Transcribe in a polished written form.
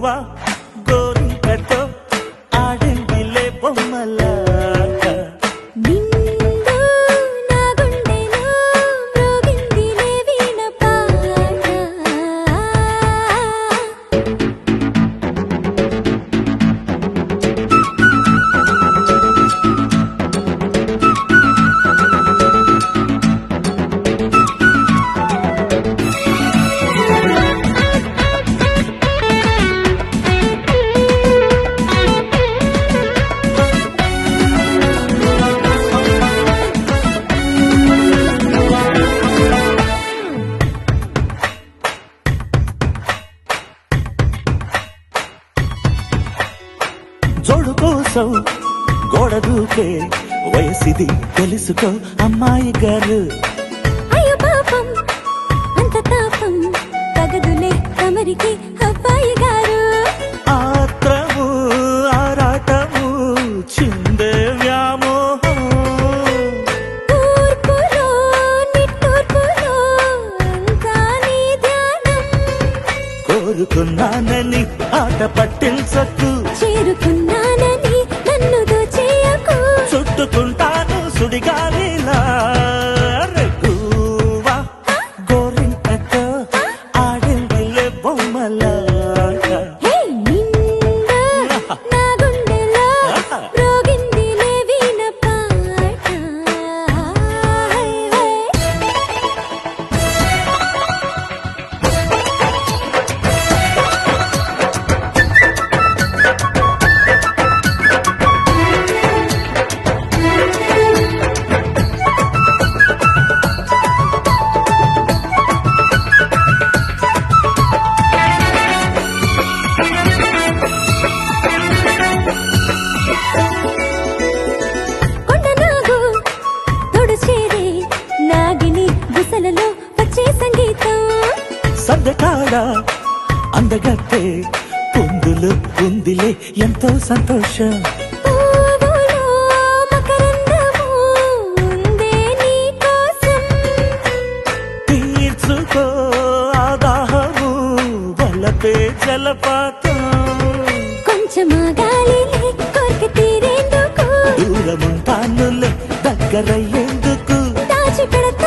గువ్వా గోరింకతో ఆడిందిలే బొమ్మలాగా జోడు కోసం గోడ దూకే వయసిది తెలుసుకో అమ్మాయి గారు. అయ్యో పాపం అంత తాపం తగదులే తమరికి అబ్బాయి గారు. ఆత్రము ఆరాటము చిందే వ్యామోహం తూర్పులో నిట్టూర్పులో అంతా నీ ధ్యానం. కోరుకున్నానని ఆట పట్టించకు, చేరుకున్నానని నన్ను దోచేయకు. చుట్టుకుంటాను సుడిగాలిలా గువ్వా గోరింకతో ఆడిందిలే బొమ్మలాగా. హే నిండా నా గుండెలో రోగిందిలే వీణ పాట. హై హై కొండనాగు తోడు చేరే నాగిని గుసలలో వచ్చే సంగీతం. సందకాడ అందగత్తే పొందులు ఉందిలే ఎంతో సంతోషం. పువ్వులో మకరందము ఉందే నీ కోసం. తీర్చుకో ఆదాహము వలపే జలపాతం. కొంచెమా గాలిలే కోరిక తీరేందుకు దూరముంటానులే దగ్గరయ్యేందుకు దాచిపెడతాను